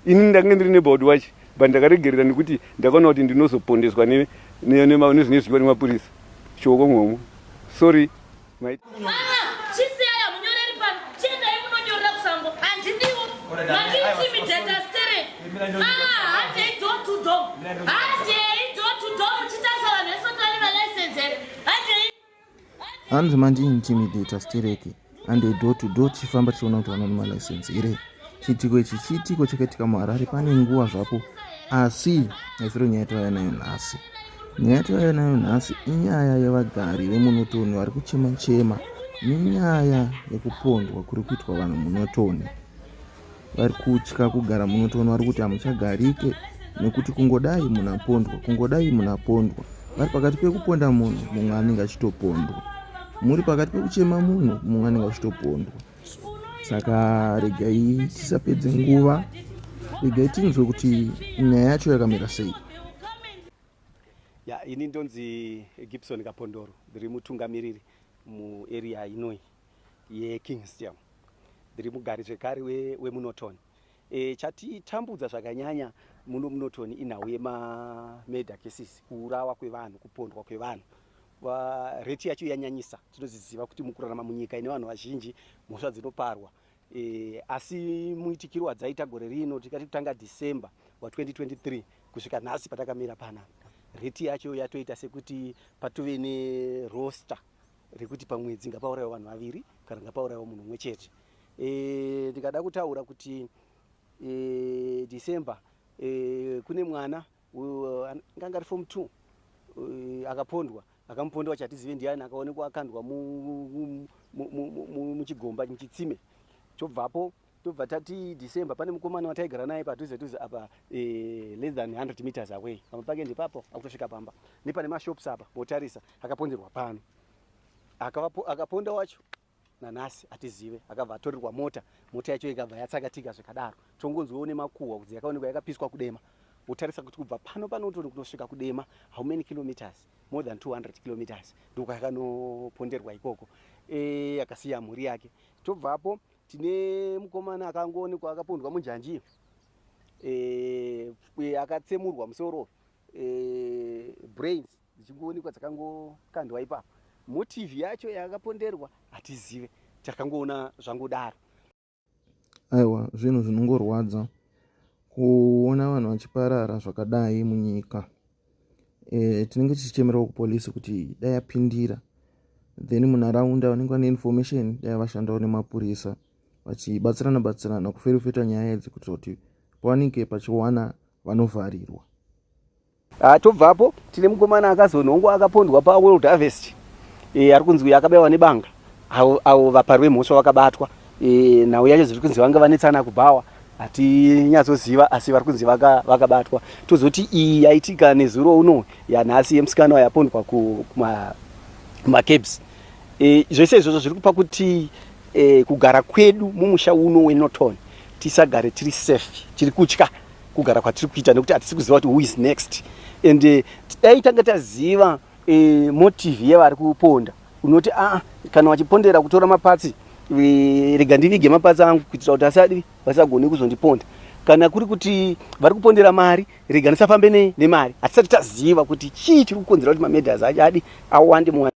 ini ndange ndiri nebhaudi wacho bandakaregerera nekuti ndakaona kuti ndinozopondeswa nezvinezviwa nemapurisa shoko mwomo. Sorry hanzi mandiintimidata stereke ande door to door tichifamba tichiona kuti vana nemalicense here. Chiitiko ichi chiitiko chakaitika muHarare pane nguva zvapo, asi haisiro nyaya yatauya nayo nhasi. Nyaya yatauya nayo nhasi inyaya yevagari vemunotoni vari kuchema-chema nenyaya yekupondwa kuri kuitwa vanhu munotoni. Vari kutya kugara munotoni, vari kuti hamuchagarike nekuti kungodai munapondwa. Vari pakati pekuponda munhu mumwe anenge achitopondwa, muri pakati pekuchema munhu mumwe anenge achitopondwa. Saka regai tisapedze nguva, regai tinzwe kuti nyaya yacho yakamira sei. Ini ndonzi Gibson Kapondoro, ndiri mutungamiriri muarea inoi yeKingstown, ndiri mugari zvekare wemunotoni. Chatitambudza zvakanyanya munotoni inhau yemamurder cases, kuurawa kwevanhu, kupondwa kwevanhu. Reti yacho yanyanyisa. Tinoziziva kuti mukurarama munyika ine vanhu vazhinji mhosva dzinoparwa. Asi muitikiro wadzaita gore rino tikati kutanga December wa 2023 kusvika nhasi patakamira panapa, reti yacho yatoita sekuti patove neroster rekuti pamwedzi ngapaurayiwa vanhu vaviri kana ngapaurayiwa munhu mumwe chete. Ndikada kutaura kuti December kune mwana nganga ari form 2 akapondwa, akamupondwa chatizive ndiani, akaonekwa akandwa muchigomba muchitsime. Chobvapo tobva tati December pane mukomana wataigara naye padhuze apa less than 100 meters away, pamba pake ndipapo akutosvika pamba nepane mashops apa motarisa, akaponderwa pano. Akaponda wacho nanhasi atizive, akabva atorerwa mota yacho ikabva yatsakatika zvikadaro. Tongonzwewo nemakuhwa kuti yakaonekwa yakapiswa kudema. Utarisa kuti kubva pano panotoni kunosvika kudema how many kilometers? More than 200 kilometers ndiko yakanoponderwa ikoko. Akasiya mhuri yake. Tobvapo tine mukomana akangoonekwa akapondwa munjanji, akatsemurwa musoro, brains dzichingoonekwa dzakangokandwa ipapo. Motive yacho yakaponderwa hatizive, takangoona zvangodaro. Aiwa, zvinhu zvinongorwadza kuona vanhu vachiparara zvakadai munyika. Tinenge tichichemerawo kupolisi kuti dai yapindira, then munharaunda vanenge vane information dai vashandawo nemapurisa vachibatsirana kuferefeta nyaya idzi kuitira kuti pawanike pachiwana vanovharirwa. Tobvapo tine mukomana akazonhongwa akapondwa paWorld Harvest, ari kunzi akabewa nebanga, avo vapari vemhosva vakabatwa. Nhau yacho zviri kunzi vanga vanetsana kubhawa, hatinyatsoziva, asi vari kunzi vakabatwa. Tozoti iyi yaitika nezuro uno yanhasi yemusikana yapondwa kumakebs. Zvese izvozvo zviri kupa kuti kugara kwedu mumusha uno wenotoni tisagare tiri safe, tiri kutya kugara kwatiri kuita nekuti hatisi kuziva kuti who is next. And dai tanga taziva motive yevari kuponda, unoti kana vachipondera kutora mapatsi, rega ndivige mapatsi angu kuitira kuti vasagone kuzondiponda. Kana kuri kuti vari kupondera mari, rega ndisafambe nemari. Hatisati taziva kuti chii chiri kukonzera kuti mamedhasi achadi awande muwandu.